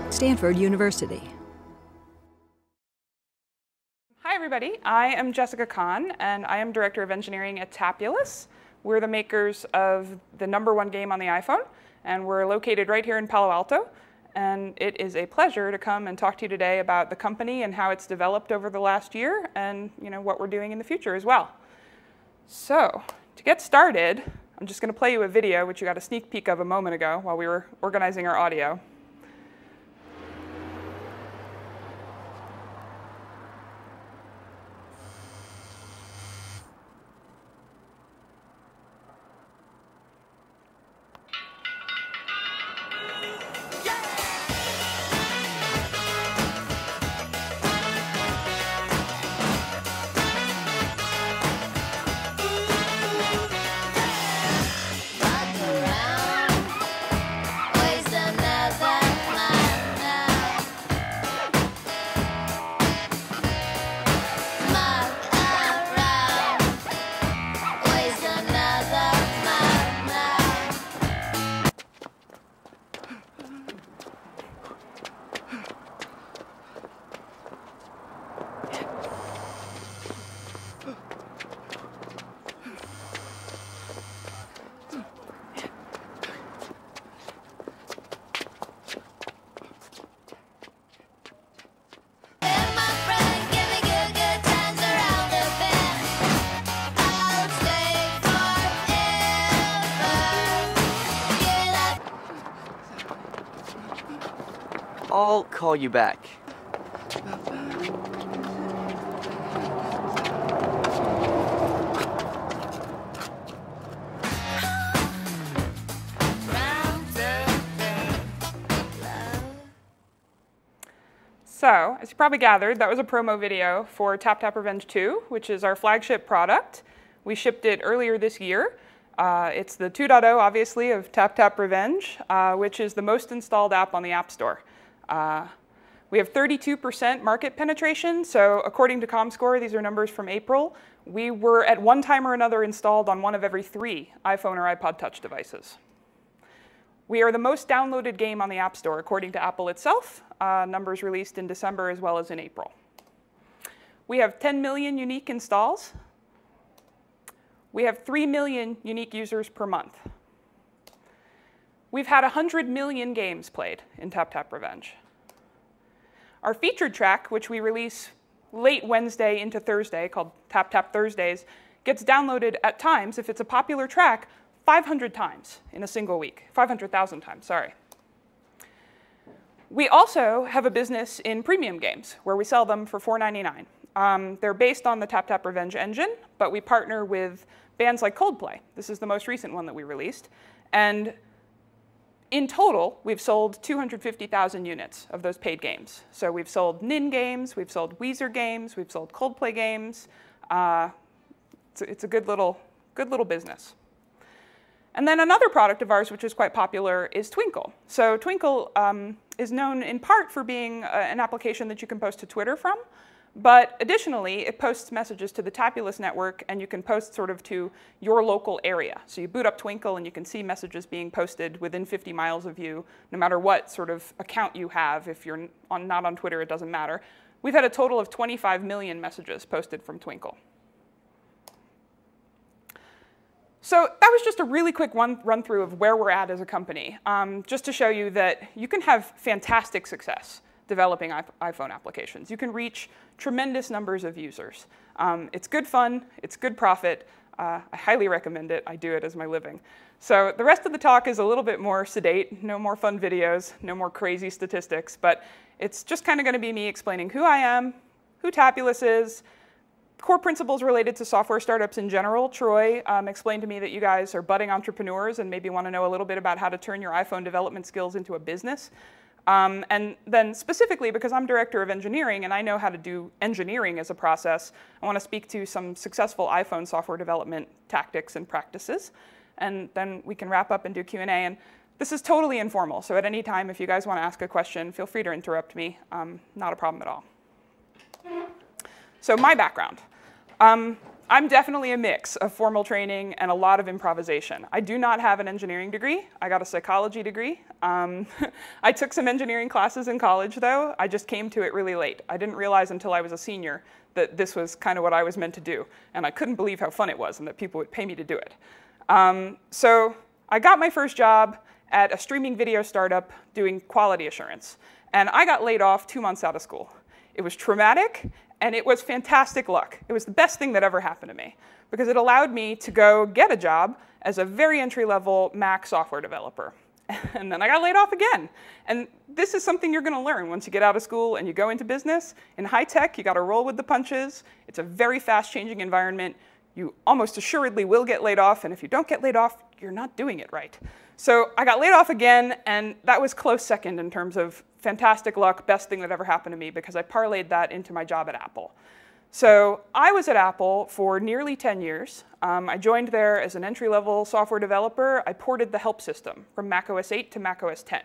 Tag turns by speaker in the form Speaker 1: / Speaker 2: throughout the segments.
Speaker 1: Stanford University.
Speaker 2: Hi everybody, I am Jessica Kahn and I am Director of Engineering at Tapulous. We're the makers of the #1 game on the iPhone, and we're located right here in Palo Alto. And it is a pleasure to come and talk to you today about the company and how it's developed over the last year and what we're doing in the future as well. So to get started, I'm just going to play you a video which you got a sneak peek of a moment ago while we were organizing our audio.
Speaker 3: I'll call you back.
Speaker 2: So, as you probably gathered, that was a promo video for Tap Tap Revenge 2, which is our flagship product. We shipped it earlier this year. It's the 2.0, obviously, of Tap Tap Revenge, which is the most installed app on the App Store. We have 32% market penetration, so according to ComScore, these are numbers from April, we were at one time or another installed on one of every 3 iPhone or iPod Touch devices. We are the most downloaded game on the App Store, according to Apple itself, numbers released in December as well as in April. We have 10 million unique installs. We have 3 million unique users per month. We've had 100 million games played in Tap Tap Revenge. Our featured track, which we release late Wednesday into Thursday, called Tap Tap Thursdays, gets downloaded at times, if it's a popular track, 500 times in a single week. 500,000 times, sorry. We also have a business in premium games, where we sell them for $4.99. They're based on the Tap Tap Revenge engine, but we partner with bands like Coldplay. This is the most recent one that we released. And in total, we've sold 250,000 units of those paid games. So we've sold Nin games, we've sold Weezer games, we've sold Coldplay games. It's a good little business. And then another product of ours, which is quite popular, is Twinkle. So Twinkle is known in part for being an application that you can post to Twitter from. But additionally, it posts messages to the Tapulous network, and you can post sort of to your local area. So you boot up Twinkle, and you can see messages being posted within 50 miles of you, no matter what sort of account you have. If you're not on Twitter, it doesn't matter. We've had a total of 25 million messages posted from Twinkle. So that was just a really quick run-through of where we're at as a company, just to show you that you can have fantastic success developing iPhone applications. You can reach tremendous numbers of users. It's good fun, it's good profit. I highly recommend it. I do it as my living. So the rest of the talk is a little bit more sedate, no more fun videos, no more crazy statistics, but it's just kind of going to be me explaining who I am, who Tapulous is, core principles related to software startups in general. Troy explained to me that you guys are budding entrepreneurs and maybe want to know a little bit about how to turn your iPhone development skills into a business. And then specifically, because I'm Director of Engineering and I know how to do engineering as a process, I want to speak to some successful iPhone software development tactics and practices. And then we can wrap up and do Q&A. And this is totally informal, so at any time, if you guys want to ask a question, feel free to interrupt me. Not a problem at all. So my background. I'm definitely a mix of formal training and a lot of improvisation. I do not have an engineering degree. I got a psychology degree. I took some engineering classes in college, though. I just came to it really late. I didn't realize until I was a senior that this was kind of what I was meant to do. And I couldn't believe how fun it was and that people would pay me to do it. So I got my first job at a streaming video startup doing quality assurance. And I got laid off 2 months out of school. It was traumatic, and it was fantastic luck. It was the best thing that ever happened to me, because it allowed me to go get a job as a very entry-level Mac software developer. And then I got laid off again. And this is something you're going to learn once you get out of school and you go into business. In high tech, you got to roll with the punches. It's a very fast-changing environment. You almost assuredly will get laid off, and if you don't get laid off, you're not doing it right. So I got laid off again, and that was close second in terms of fantastic luck, best thing that ever happened to me, because I parlayed that into my job at Apple. So I was at Apple for nearly 10 years. I joined there as an entry-level software developer. I ported the help system from macOS 8 to macOS 10.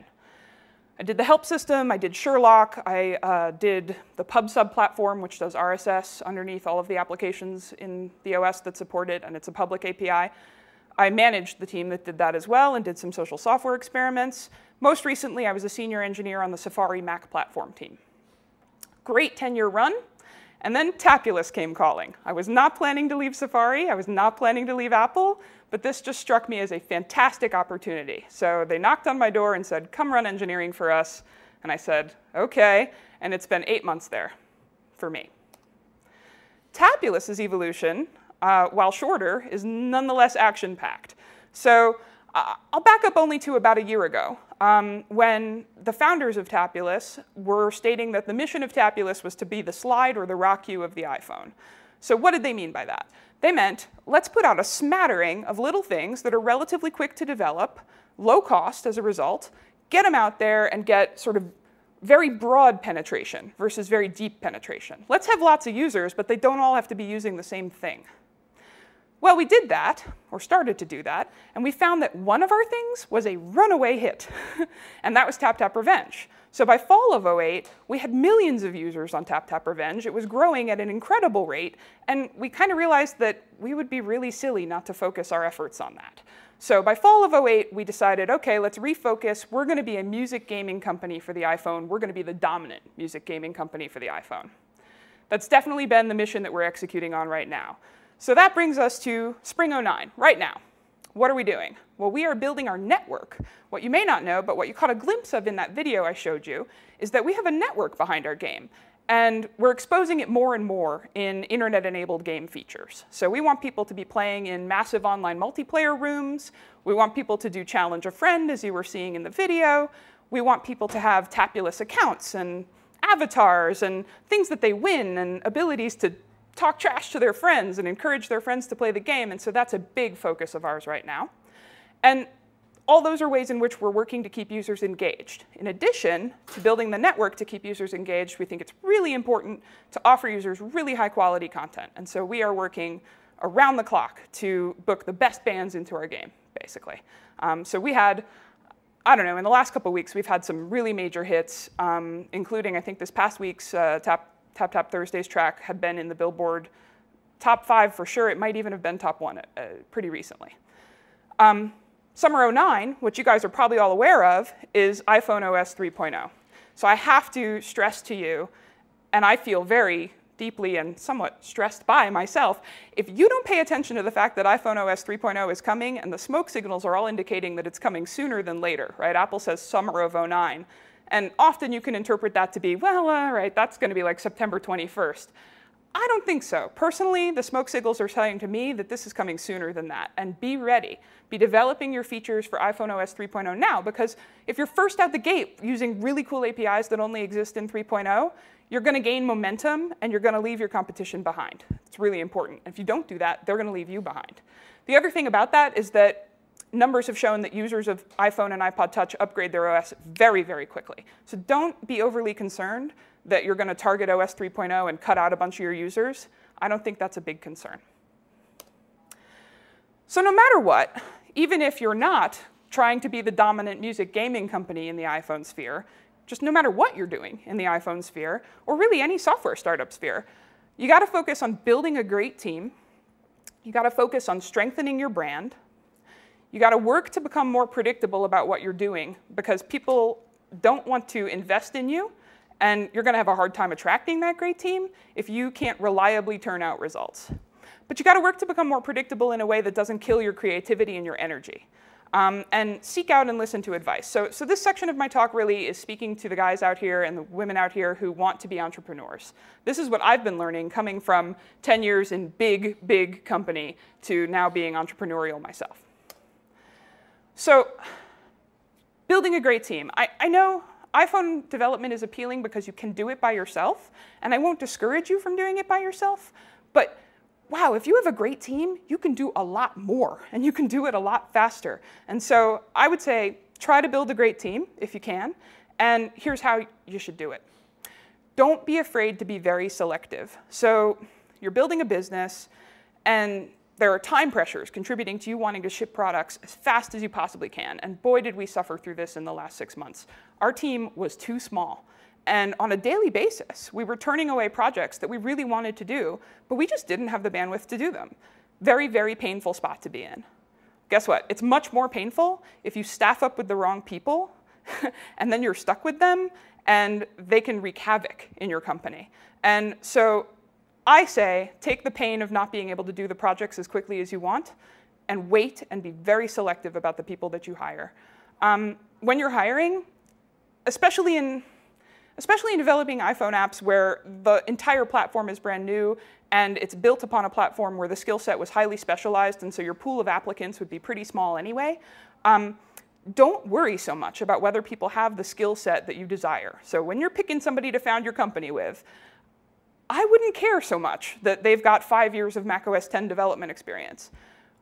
Speaker 2: I did the help system, I did Sherlock, I did the PubSub platform, which does RSS underneath all of the applications in the OS that support it, and it's a public API. I managed the team that did that as well and did some social software experiments. Most recently, I was a senior engineer on the Safari Mac platform team. Great 10-year run, and then Tapulous came calling. I was not planning to leave Safari, I was not planning to leave Apple, but this just struck me as a fantastic opportunity. So they knocked on my door and said, come run engineering for us. And I said, okay, and it's been 8 months there for me. Tapulous's evolution, while shorter, is nonetheless action-packed. So I'll back up only to about a year ago, when the founders of Tapulous were stating that the mission of Tapulous was to be the slide or the rock you of the iPhone. So what did they mean by that? They meant, let's put out a smattering of little things that are relatively quick to develop, low cost as a result, get them out there and get sort of very broad penetration versus very deep penetration. Let's have lots of users, but they don't all have to be using the same thing. Well, we did that, or started to do that, and we found that one of our things was a runaway hit, and that was Tap Tap Revenge. So by fall of 2008, we had millions of users on Tap Tap Revenge. It was growing at an incredible rate, and we kind of realized that we would be really silly not to focus our efforts on that. So by fall of 2008, we decided, okay, let's refocus. We're going to be a music gaming company for the iPhone. We're going to be the dominant music gaming company for the iPhone. That's definitely been the mission that we're executing on right now. So that brings us to spring 2009, right now. What are we doing? Well, we are building our network. What you may not know, but what you caught a glimpse of in that video I showed you, is that we have a network behind our game. And we're exposing it more and more in internet-enabled game features. So we want people to be playing in massive online multiplayer rooms. We want people to do challenge a friend, as you were seeing in the video. We want people to have Tapulous accounts and avatars and things that they win and abilities to talk trash to their friends and encourage their friends to play the game. And so that's a big focus of ours right now. And all those are ways in which we're working to keep users engaged. In addition to building the network to keep users engaged, we think it's really important to offer users really high quality content. And so we are working around the clock to book the best bands into our game, basically. So we had, I don't know, in the last couple of weeks, we've had some really major hits, including, I think, this past week's Tap Tap Thursday's track had been in the Billboard top 5 for sure. It might even have been top 1 pretty recently. Summer 2009, which you guys are probably all aware of, is iPhone OS 3.0. So I have to stress to you, and I feel very deeply and somewhat stressed by myself, if you don't pay attention to the fact that iPhone OS 3.0 is coming, and the smoke signals are all indicating that it's coming sooner than later, right? Apple says summer of 2009. And often you can interpret that to be, well, right, that's going to be like September 21st. I don't think so. Personally, the smoke signals are telling to me that this is coming sooner than that. And be ready. Be developing your features for iPhone OS 3.0 now, because if you're first out the gate using really cool APIs that only exist in 3.0, you're going to gain momentum and you're going to leave your competition behind. It's really important. If you don't do that, they're going to leave you behind. The other thing about that is that numbers have shown that users of iPhone and iPod Touch upgrade their OS very, very quickly. So don't be overly concerned that you're going to target OS 3.0 and cut out a bunch of your users. I don't think that's a big concern. So no matter what, even if you're not trying to be the dominant music gaming company in the iPhone sphere, just no matter what you're doing in the iPhone sphere, or really any software startup sphere, you got to focus on building a great team, You got to focus on strengthening your brand. You got to work to become more predictable about what you're doing because people don't want to invest in you, and you're going to have a hard time attracting that great team if you can't reliably turn out results. But you got to work to become more predictable in a way that doesn't kill your creativity and your energy. And seek out and listen to advice. So this section of my talk really is speaking to the guys out here and the women out here who want to be entrepreneurs. This is what I've been learning coming from 10 years in big company to now being entrepreneurial myself. So building a great team. I know iPhone development is appealing because you can do it by yourself, and I won't discourage you from doing it by yourself, but wow, if you have a great team, you can do a lot more, and you can do it a lot faster. And so I would say try to build a great team if you can, and here's how you should do it. Don't be afraid to be very selective. So you're building a business, and there are time pressures contributing to you wanting to ship products as fast as you possibly can. And boy, did we suffer through this in the last 6 months. Our team was too small. And on a daily basis, we were turning away projects that we really wanted to do, but we just didn't have the bandwidth to do them. Very, very painful spot to be in. Guess what? It's much more painful if you staff up with the wrong people, and then you're stuck with them, and they can wreak havoc in your company. And so I say, take the pain of not being able to do the projects as quickly as you want, and wait and be very selective about the people that you hire. When you're hiring, especially in developing iPhone apps where the entire platform is brand new and it's built upon a platform where the skill set was highly specialized, and so your pool of applicants would be pretty small anyway, don't worry so much about whether people have the skill set that you desire. So when you're picking somebody to found your company with, I wouldn't care so much that they've got 5 years of macOS 10 development experience.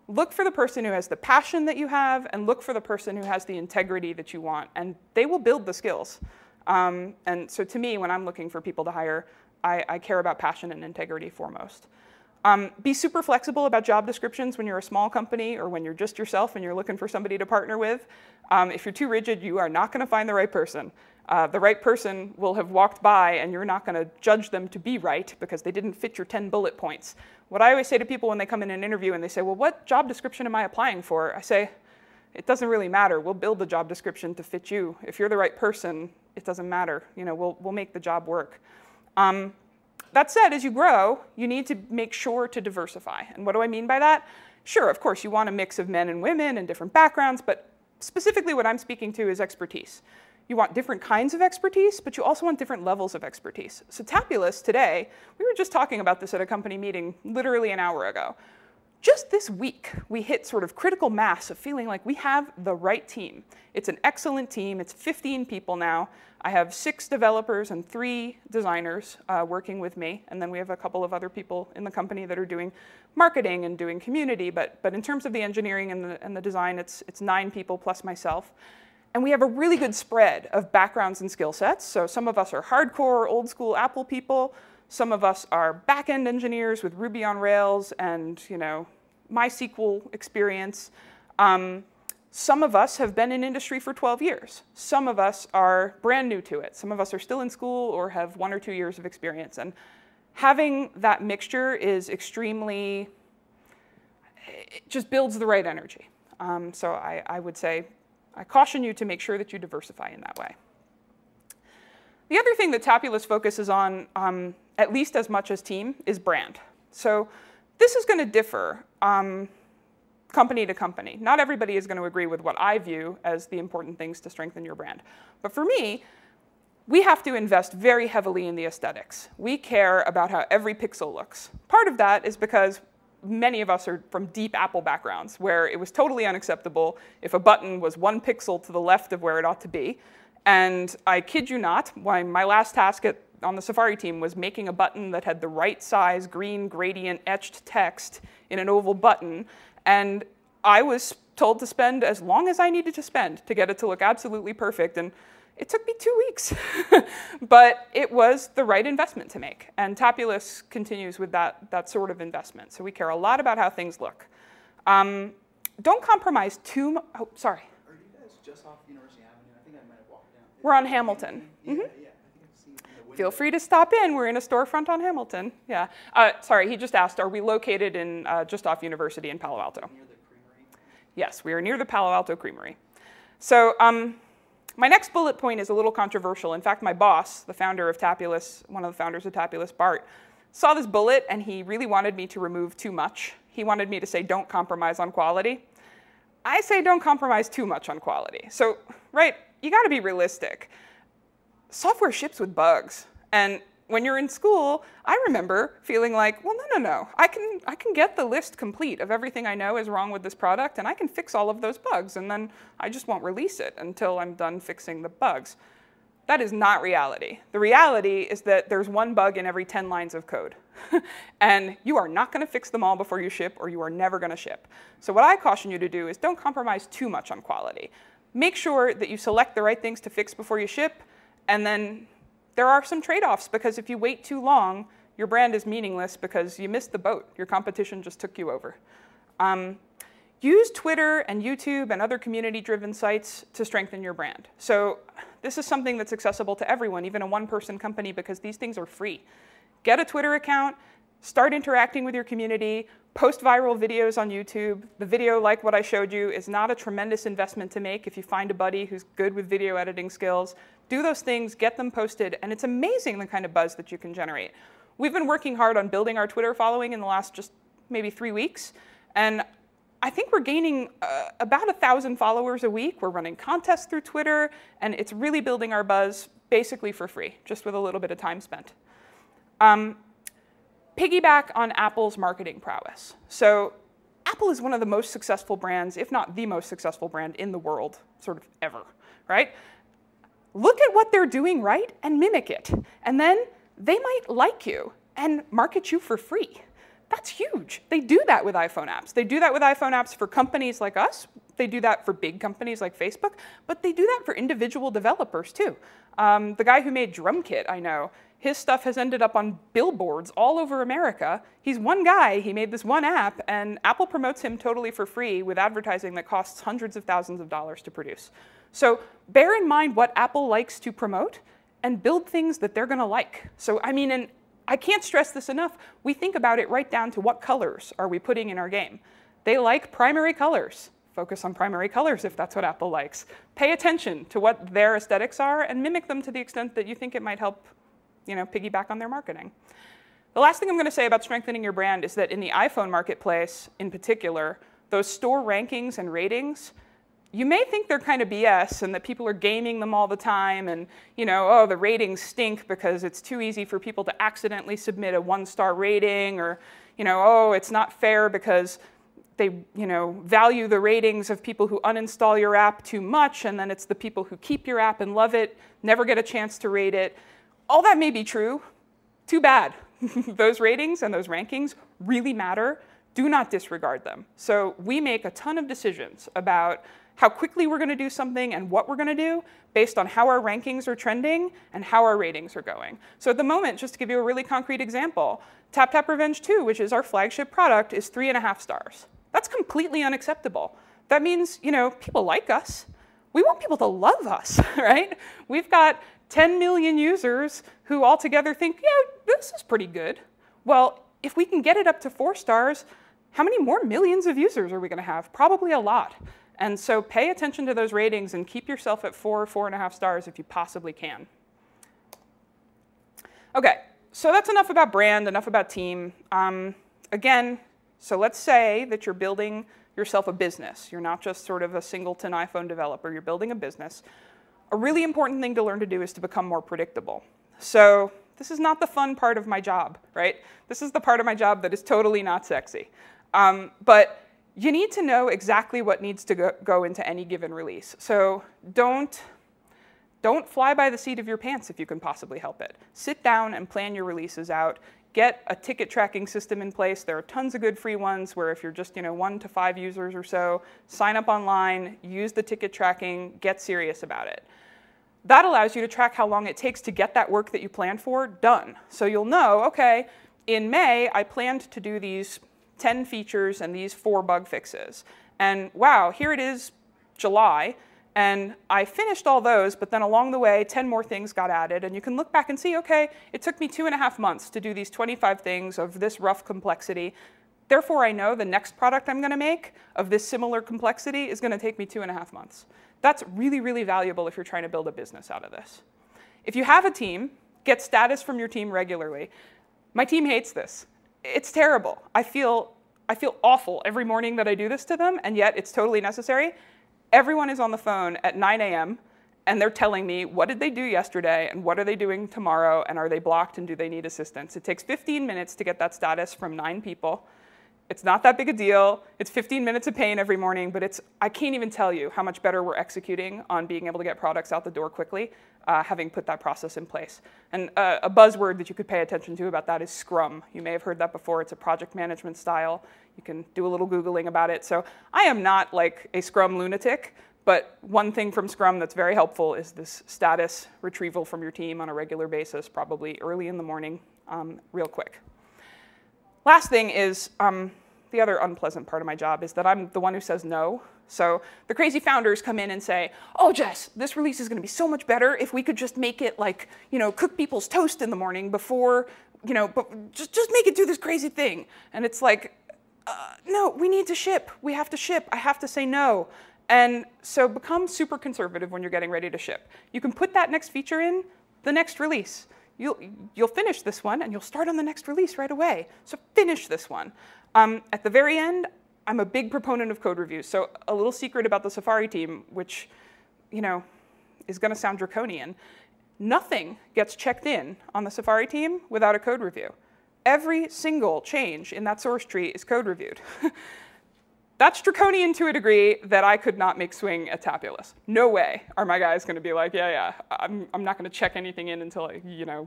Speaker 2: Look for the person who has the passion that you have, and look for the person who has the integrity that you want, and they will build the skills. And so to me, when I'm looking for people to hire, I care about passion and integrity foremost. Be super flexible about job descriptions when you're a small company or when you're just yourself and you're looking for somebody to partner with. If you're too rigid, you are not going to find the right person. The right person will have walked by, and you're not going to judge them to be right because they didn't fit your 10 bullet points. What I always say to people when they come in an interview and they say, well, what job description am I applying for? I say, it doesn't really matter. We'll build the job description to fit you. If you're the right person, it doesn't matter. You know, we'll make the job work. That said, as you grow, you need to make sure to diversify. And what do I mean by that? Sure, of course, you want a mix of men and women and different backgrounds, but specifically what I'm speaking to is expertise. You want different kinds of expertise, but you also want different levels of expertise. So Tapulous today, we were just talking about this at a company meeting literally an hour ago. Just this week, we hit sort of critical mass of feeling like we have the right team. It's an excellent team. It's 15 people now. I have 6 developers and 3 designers working with me, and then we have a couple of other people in the company that are doing marketing and doing community, but in terms of the engineering and the design, it's 9 people plus myself. And we have a really good spread of backgrounds and skill sets. So some of us are hardcore, old school Apple people. Some of us are back-end engineers with Ruby on Rails and, you know, MySQL experience. Some of us have been in industry for 12 years. Some of us are brand new to it. Some of us are still in school or have 1 or 2 years of experience. And having that mixture is extremely, it just builds the right energy. So I would say, I caution you to make sure that you diversify in that way. The other thing that Tapulous focuses on, at least as much as team, is brand. So this is going to differ company to company. Not everybody is going to agree with what I view as the important things to strengthen your brand. But for me, we have to invest very heavily in the aesthetics. We care about how every pixel looks. Part of that is because many of us are from deep Apple backgrounds where it was totally unacceptable if a button was 1 pixel to the left of where it ought to be. And I kid you not, my last task on the Safari team was making a button that had the right size green gradient etched text in an oval button. And I was told to spend as long as I needed to spend to get it to look absolutely perfect. And it took me 2 weeks. But it was the right investment to make. And Tapulous continues with that sort of investment. So we care a lot about how things look. Don't compromise too much. Oh, sorry.
Speaker 1: Are you guys just off University Avenue? I think I might have walked down.
Speaker 2: We're on Hamilton.
Speaker 1: Yeah, yeah. I think I've seen
Speaker 2: Feel free to stop in. We're in a storefront on Hamilton. Yeah. Sorry, he just asked, are we located in just off University in Palo Alto?
Speaker 3: Near the creamery?
Speaker 2: Yes, we are near the Palo Alto Creamery. So my next bullet point is a little controversial. In fact, my boss, the founder of Tapulous, one of the founders of Tapulous, Bart, saw this bullet and he really wanted me to remove too much. He wanted me to say, don't compromise on quality. I say don't compromise too much on quality. So, right, you gotta be realistic. Software ships with bugs. And when you're in school, I remember feeling like, well, no. I can get the list complete of everything I know is wrong with this product, and I can fix all of those bugs, and then I just won't release it until I'm done fixing the bugs. That is not reality. The reality is that there's one bug in every 10 lines of code. And you are not going to fix them all before you ship, or you are never going to ship. So what I caution you to do is don't compromise too much on quality. Make sure that you select the right things to fix before you ship, and then there are some trade-offs, because if you wait too long, your brand is meaningless because you missed the boat. Your competition just took you over. Use Twitter and YouTube and other community-driven sites to strengthen your brand. So this is something that's accessible to everyone, even a one-person company, because these things are free. Get a Twitter account, start interacting with your community, post viral videos on YouTube. The video, like what I showed you, is not a tremendous investment to make if you find a buddy who's good with video editing skills. Do those things, get them posted, and it's amazing the kind of buzz that you can generate. We've been working hard on building our Twitter following in the last just maybe 3 weeks, and I think we're gaining about 1,000 followers a week. We're running contests through Twitter, and it's really building our buzz basically for free, just with a little bit of time spent. Piggyback on Apple's marketing prowess. So Apple is one of the most successful brands, if not the most successful brand in the world, sort of ever, right? Look at what they're doing right and mimic it. And then they might like you and market you for free. That's huge. They do that with iPhone apps. They do that with iPhone apps for companies like us. They do that for big companies like Facebook. But they do that for individual developers too. The guy who made DrumKit, I know, his stuff has ended up on billboards all over America. He's one guy. He made this one app, and Apple promotes him totally for free with advertising that costs hundreds of thousands of dollars to produce. So bear in mind what Apple likes to promote and build things that they're going to like. So I mean, and I can't stress this enough. We think about it right down to what colors are we putting in our game. They like primary colors. Focus on primary colors if that's what Apple likes. Pay attention to what their aesthetics are and mimic them to the extent that you think it might help, piggyback on their marketing. The last thing I'm going to say about strengthening your brand is that in the iPhone marketplace in particular, those store rankings and ratings, you may think they're kind of BS and that people are gaming them all the time and, oh, the ratings stink because it's too easy for people to accidentally submit a 1-star rating, or, oh, it's not fair because they, value the ratings of people who uninstall your app too much, and then it's the people who keep your app and love it, never get a chance to rate it. All that may be true. Too bad. Those ratings and those rankings really matter. Do not disregard them. So we make a ton of decisions about how quickly we're going to do something and what we're going to do based on how our rankings are trending and how our ratings are going. So at the moment, just to give you a really concrete example, Tap Tap Revenge 2, which is our flagship product, is 3.5 stars. That's completely unacceptable. That means, people like us. We want people to love us, right? We've got 10 million users who all together think, yeah, this is pretty good. Well, if we can get it up to 4 stars, how many more millions of users are we going to have? Probably a lot. And so pay attention to those ratings and keep yourself at 4.5 stars if you possibly can. OK, so that's enough about brand, enough about team. Again, so let's say that you're building yourself a business. You're not just sort of a singleton iPhone developer. You're building a business. A really important thing to learn to do is to become more predictable. So this is not the fun part of my job, right? This is the part of my job that is totally not sexy. But you need to know exactly what needs to go into any given release. So don't fly by the seat of your pants if you can possibly help it. Sit down and plan your releases out. Get a ticket tracking system in place. There are tons of good free ones where if you're just 1 to 5 users or so, sign up online, use the ticket tracking, get serious about it. That allows you to track how long it takes to get that work that you planned for done. So you'll know, OK, in May, I planned to do these 10 features and these 4 bug fixes. And wow, here it is July, And I finished all those, but then along the way, 10 more things got added. And you can look back and see, OK, it took me 2.5 months to do these 25 things of this rough complexity. Therefore, I know the next product I'm going to make of this similar complexity is going to take me 2.5 months. That's really, really valuable if you're trying to build a business out of this. If you have a team, get status from your team regularly. My team hates this. It's terrible. I feel awful every morning that I do this to them, and yet it's totally necessary. Everyone is on the phone at 9 a.m., and they're telling me what did they do yesterday, and what are they doing tomorrow, and are they blocked, and do they need assistance? It takes 15 minutes to get that status from 9 people. It's not that big a deal. It's 15 minutes of pain every morning, but I can't even tell you how much better we're executing on being able to get products out the door quickly, having put that process in place. And a buzzword that you could pay attention to about that is Scrum. You may have heard that before. It's a project management style. You can do a little Googling about it. So I am not like a Scrum lunatic, but one thing from Scrum that's very helpful is this status retrieval from your team on a regular basis, probably early in the morning, real quick. Last thing is, the other unpleasant part of my job is that I'm the one who says no. So the crazy founders come in and say, oh, Jess, this release is going to be so much better if we could just make it like, cook people's toast in the morning before, but just make it do this crazy thing. And it's like, no, we need to ship. We have to ship. I have to say no. And so become super conservative when you're getting ready to ship. You can put that next feature in the next release. You'll finish this one, and you'll start on the next release right away. So finish this one. At the very end, I'm a big proponent of code reviews. So a little secret about the Safari team, which is going to sound draconian. Nothing gets checked in on the Safari team without a code review. Every single change in that source tree is code reviewed. That's draconian to a degree that I could not make swing at Tapulous. No way are my guys going to be like, yeah, I'm not going to check anything in until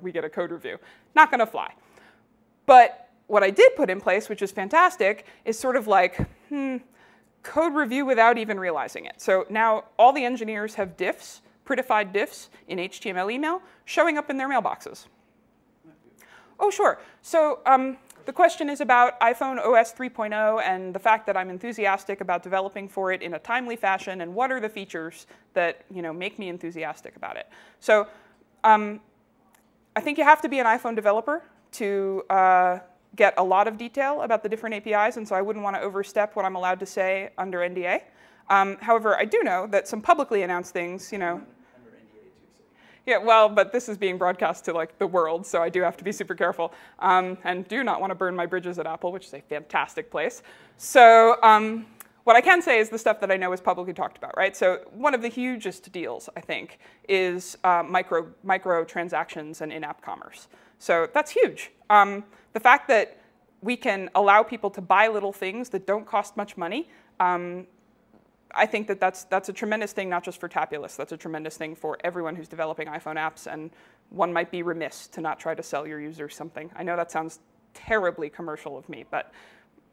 Speaker 2: we get a code review. Not going to fly. But what I did put in place, which is fantastic, is sort of like, code review without even realizing it. So now all the engineers have diffs, prettified diffs in HTML email showing up in their mailboxes. Oh, sure. So the question is about iPhone OS 3.0 and the fact that I'm enthusiastic about developing for it in a timely fashion, and what are the features that make me enthusiastic about it. So I think you have to be an iPhone developer to get a lot of detail about the different APIs, and so I wouldn't want to overstep what I'm allowed to say under NDA. However, I do know that some publicly announced things, Yeah, well, but this is being broadcast to the world, so I do have to be super careful, and do not want to burn my bridges at Apple, which is a fantastic place. So what I can say is the stuff that I know is publicly talked about, right? So one of the hugest deals, I think, is micro transactions and in-app commerce. So that's huge. The fact that we can allow people to buy little things that don't cost much money, I think that that's a tremendous thing, not just for Tapulous. That's a tremendous thing for everyone who's developing iPhone apps, and one might be remiss to not try to sell your users something. I know that sounds terribly commercial of me, but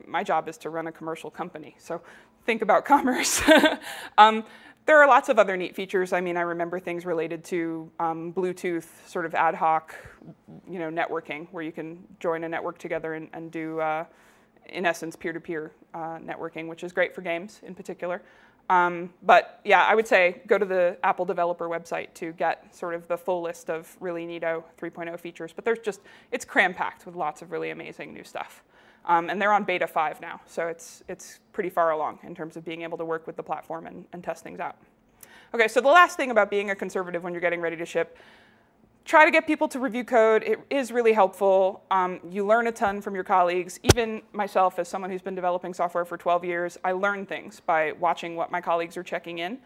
Speaker 2: my job is to run a commercial company, so think about commerce. There are lots of other neat features. I mean, I remember things related to Bluetooth, sort of ad hoc, networking, where you can join a network together and do, in essence, peer-to-peer networking, which is great for games in particular. But yeah, I would say go to the Apple developer website to get sort of the full list of really neato 3.0 features. But it's cram-packed with lots of really amazing new stuff. And they're on beta 5 now, so it's pretty far along in terms of being able to work with the platform and test things out. OK, so the last thing about being a conservative when you're getting ready to ship, try to get people to review code. It is really helpful. You learn a ton from your colleagues. Even myself, as someone who's been developing software for 12 years, I learn things by watching what my colleagues are checking in.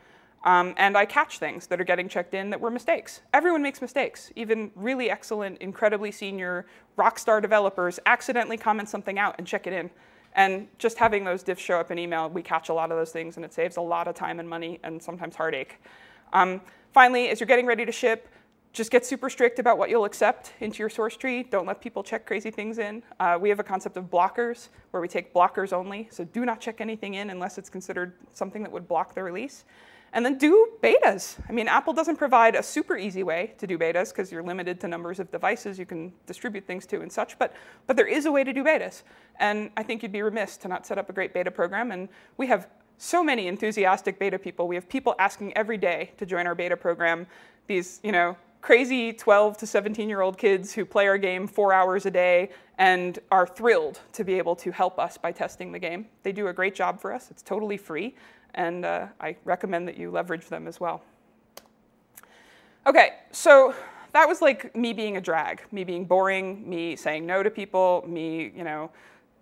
Speaker 2: And I catch things that are getting checked in that were mistakes. Everyone makes mistakes. Even really excellent, incredibly senior rock star developers accidentally comment something out and check it in. And just having those diffs show up in email, we catch a lot of those things, and it saves a lot of time and money and sometimes heartache. Finally, as you're getting ready to ship, just get super strict about what you'll accept into your source tree. Don't let people check crazy things in. We have a concept of blockers, where we take blockers only. So do not check anything in unless it's considered something that would block the release. And then do betas. I mean, Apple doesn't provide a super easy way to do betas, because you're limited to numbers of devices you can distribute things to and such. But there is a way to do betas. And I think you'd be remiss to not set up a great beta program. And we have so many enthusiastic beta people. We have people asking every day to join our beta program. These, crazy 12 to 17-year-old kids who play our game 4 hours a day and are thrilled to be able to help us by testing the game. They do a great job for us. It's totally free, and I recommend that you leverage them as well. Okay, so that was like me being a drag, me being boring, me saying no to people, me,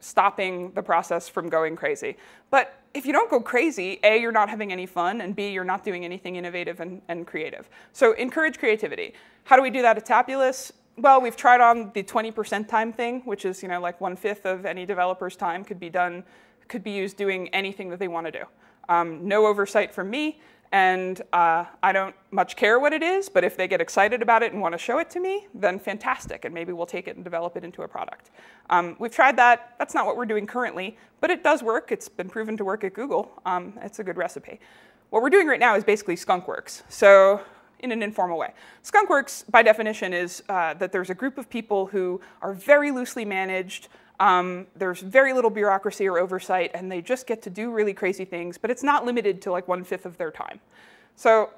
Speaker 2: stopping the process from going crazy. But if you don't go crazy, A, you're not having any fun, and B, you're not doing anything innovative and creative. So encourage creativity. How do we do that at Tapulous? Well, we've tried on the 20% time thing, which is like 1/5 of any developer's time could be used doing anything that they want to do. No oversight from me, and I don't much care what it is, but if they get excited about it and want to show it to me, then fantastic, and maybe we'll take it and develop it into a product. We've tried that. That's not what we're doing currently, but it does work. It's been proven to work at Google. It's a good recipe. What we're doing right now is basically skunkworks, so in an informal way. Skunkworks, by definition, is that there's a group of people who are very loosely managed. There's very little bureaucracy or oversight, and they just get to do really crazy things, but it's not limited to like 1/5 of their time. So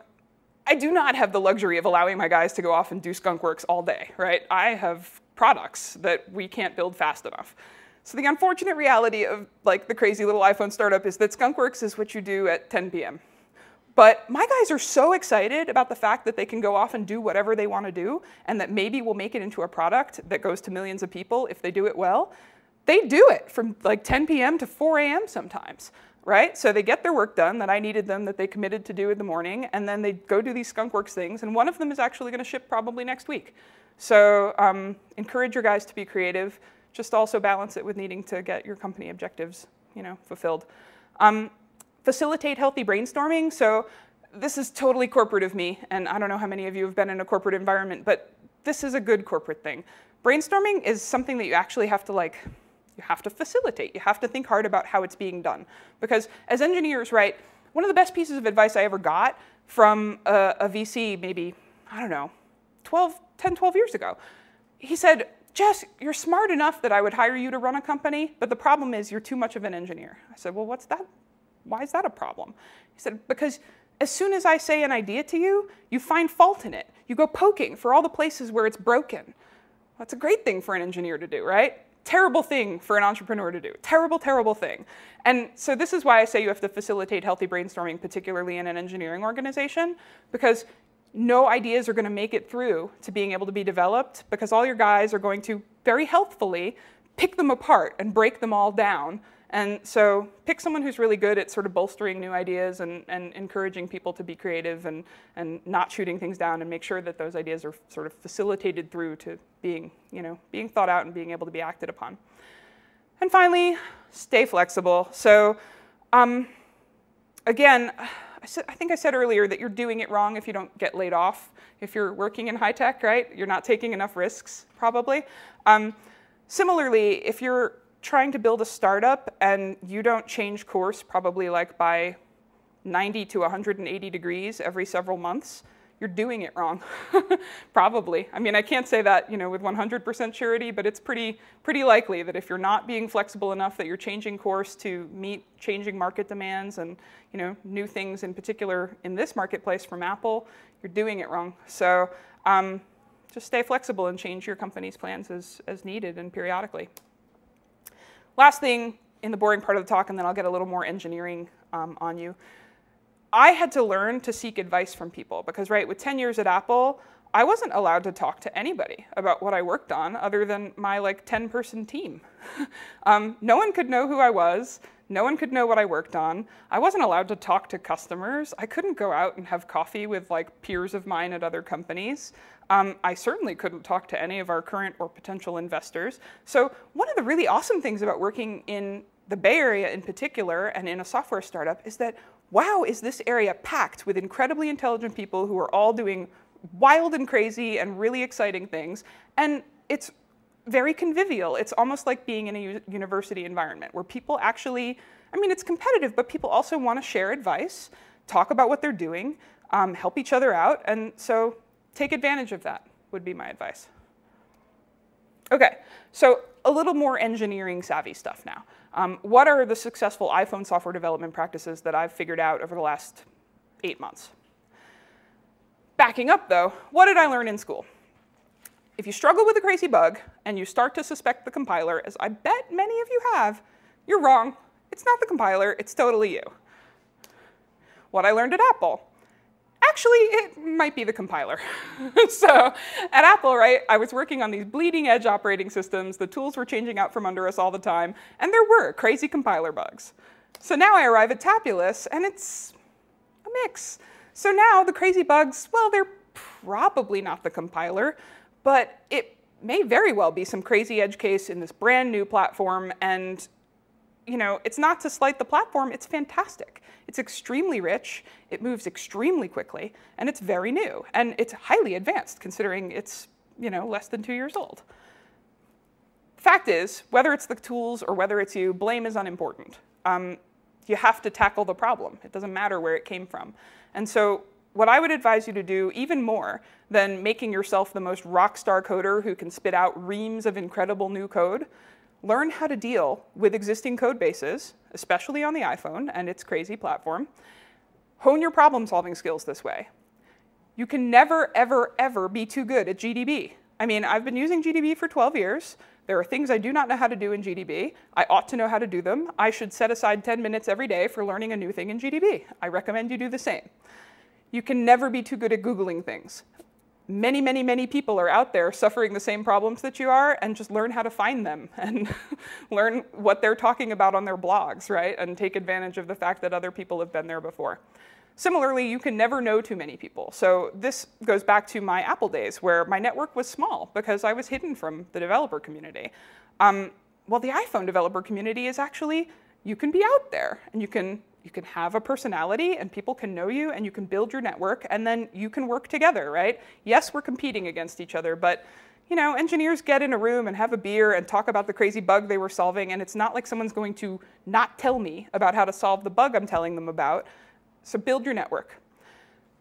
Speaker 2: I do not have the luxury of allowing my guys to go off and do skunkworks all day, right? I have products that we can't build fast enough. So the unfortunate reality of like the crazy little iPhone startup is that skunkworks is what you do at 10 p.m. But my guys are so excited about the fact that they can go off and do whatever they want to do, and that maybe we'll make it into a product that goes to millions of people if they do it well. They do it from like 10 p.m. to 4 a.m. sometimes, right? So they get their work done that I needed them, that they committed to do in the morning, and then they go do these skunkworks things, and one of them is actually going to ship probably next week. So encourage your guys to be creative. Just also balance it with needing to get your company objectives, fulfilled. Facilitate healthy brainstorming. So this is totally corporate of me, and I don't know how many of you have been in a corporate environment, but this is a good corporate thing. Brainstorming is something that you actually have to you have to facilitate. You have to think hard about how it's being done. Because as engineers, right, one of the best pieces of advice I ever got from a VC maybe, I don't know, 10, 12 years ago, he said, Jess, you're smart enough that I would hire you to run a company, but the problem is you're too much of an engineer. I said, well, what's that? Why is that a problem? He said, because as soon as I say an idea to you, you find fault in it. You go poking for all the places where it's broken. That's a great thing for an engineer to do, right? Terrible thing for an entrepreneur to do. Terrible, terrible thing. And so this is why I say you have to facilitate healthy brainstorming, particularly in an engineering organization, because no ideas are going to make it through to being able to be developed, because all your guys are going to very healthfully pick them apart and break them all down. And so pick someone who's really good at sort of bolstering new ideas and encouraging people to be creative and not shooting things down, and make sure that those ideas are sort of facilitated through to being thought out and being able to be acted upon. And finally, stay flexible. So again, I think I said earlier that you're doing it wrong if you don't get laid off. If you're working in high tech, right? You're not taking enough risks, probably. Similarly, if you're trying to build a startup and you don't change course probably like by 90 to 180 degrees every several months, you're doing it wrong, probably. I mean, I can't say that with 100% surety, but it's pretty likely that if you're not being flexible enough that you're changing course to meet changing market demands and new things in particular in this marketplace from Apple, you're doing it wrong. So just stay flexible and change your company's plans as needed and periodically. Last thing in the boring part of the talk, and then I'll get a little more engineering on you. I had to learn to seek advice from people because, right, with 10 years at Apple, I wasn't allowed to talk to anybody about what I worked on other than my 10-person team. No one could know who I was. No one could know what I worked on. I wasn't allowed to talk to customers. I couldn't go out and have coffee with peers of mine at other companies. I certainly couldn't talk to any of our current or potential investors. So one of the really awesome things about working in the Bay Area in particular and in a software startup is that, wow, is this area packed with incredibly intelligent people who are all doing wild and crazy and really exciting things. And it's very convivial. It's almost like being in a university environment where people actually, I mean, it's competitive, but people also want to share advice, talk about what they're doing, help each other out. And so take advantage of that would be my advice. Okay, so a little more engineering savvy stuff now. What are the successful iPhone software development practices that I've figured out over the last 8 months? Backing up though, what did I learn in school? If you struggle with a crazy bug and you start to suspect the compiler, as I bet many of you have, you're wrong. It's not the compiler, it's totally you. What I learned at Apple. Actually, it might be the compiler. So at Apple, right, I was working on these bleeding edge operating systems. The tools were changing out from under us all the time, and there were crazy compiler bugs. So now I arrive at Tabulous, and it's a mix. So now the crazy bugs, well, they're probably not the compiler, but it may very well be some crazy edge case in this brand new platform, and it's not to slight the platform, it's fantastic. It's extremely rich, it moves extremely quickly, and it's very new. And it's highly advanced considering it's less than 2 years old. Fact is, whether it's the tools or whether it's you, blame is unimportant. You have to tackle the problem. It doesn't matter where it came from. And so what I would advise you to do even more than making yourself the most rock star coder who can spit out reams of incredible new code, learn how to deal with existing code bases, especially on the iPhone and its crazy platform. Hone your problem-solving skills this way. You can never, ever, ever be too good at GDB. I mean, I've been using GDB for 12 years. There are things I do not know how to do in GDB. I ought to know how to do them. I should set aside 10 minutes every day for learning a new thing in GDB. I recommend you do the same. You can never be too good at Googling things. Many, many, many people are out there suffering the same problems that you are, and just learn how to find them and learn what they're talking about on their blogs, right? And take advantage of the fact that other people have been there before. Similarly, you can never know too many people. So this goes back to my Apple days where my network was small because I was hidden from the developer community. Well, the iPhone developer community is actually, you can be out there and you can have a personality and people can know you and you can build your network and then you can work together, right? Yes, we're competing against each other, but engineers get in a room and have a beer and talk about the crazy bug they were solving, and it's not like someone's going to not tell me about how to solve the bug I'm telling them about. So build your network.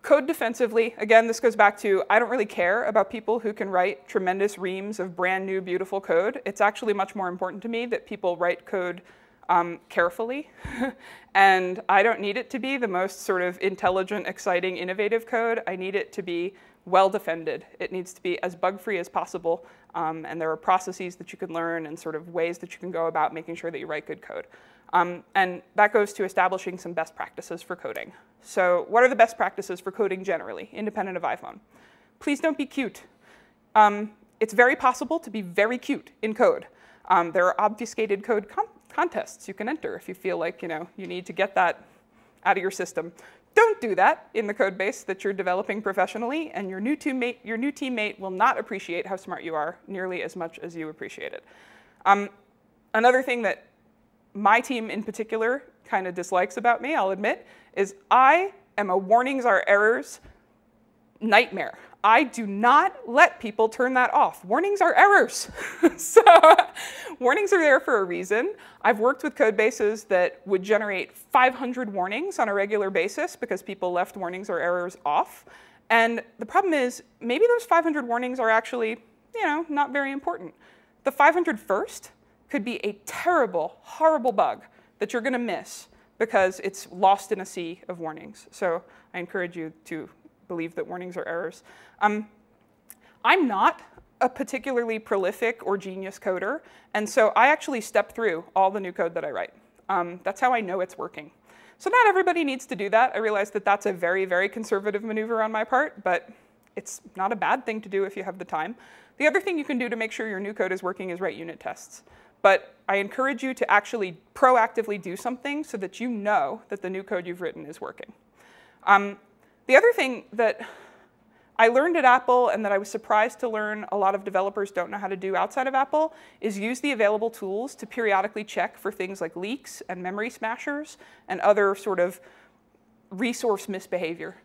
Speaker 2: Code defensively. Again, this goes back to, I don't really care about people who can write tremendous reams of brand new, beautiful code. It's actually much more important to me that people write code carefully. And I don't need it to be the most sort of intelligent, exciting, innovative code. I need it to be well defended. It needs to be as bug-free as possible. And there are processes that you can learn and sort of ways that you can go about making sure that you write good code. And that goes to establishing some best practices for coding. So what are the best practices for coding generally, independent of iPhone? Please don't be cute. It's very possible to be very cute in code. There are obfuscated code contests you can enter if you feel like you need to get that out of your system. Don't do that in the code base that you're developing professionally, and your new teammate will not appreciate how smart you are nearly as much as you appreciate it. Another thing that my team in particular kind of dislikes about me, I'll admit, is I am a warnings are errors nightmare. I do not let people turn that off. Warnings are errors. So warnings are there for a reason. I've worked with code bases that would generate 500 warnings on a regular basis because people left warnings or errors off. And the problem is, maybe those 500 warnings are actually, not very important. The 501st could be a terrible, horrible bug that you're going to miss because it's lost in a sea of warnings. So I encourage you to believe that warnings are errors. I'm not a particularly prolific or genius coder, and so I actually step through all the new code that I write. That's how I know it's working. So not everybody needs to do that. I realize that that's a very, very conservative maneuver on my part, but it's not a bad thing to do if you have the time. The other thing you can do to make sure your new code is working is write unit tests. But I encourage you to actually proactively do something so that you know that the new code you've written is working. The other thing that I learned at Apple and that I was surprised to learn a lot of developers don't know how to do outside of Apple is use the available tools to periodically check for things like leaks and memory smashers and other sort of resource misbehavior.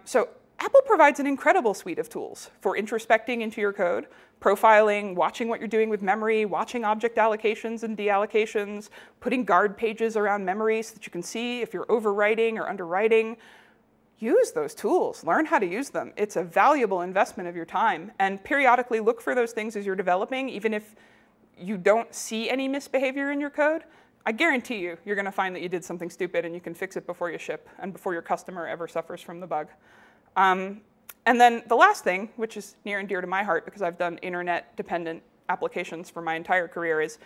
Speaker 2: So Apple provides an incredible suite of tools for introspecting into your code, profiling, watching what you're doing with memory, watching object allocations and deallocations, putting guard pages around memory so that you can see if you're overwriting or underwriting. Use those tools. Learn how to use them. It's a valuable investment of your time. And periodically look for those things as you're developing, even if you don't see any misbehavior in your code, I guarantee you, you're going to find that you did something stupid and you can fix it before you ship and before your customer ever suffers from the bug. And then the last thing, which is near and dear to my heart because I've done internet-dependent applications for my entire career, is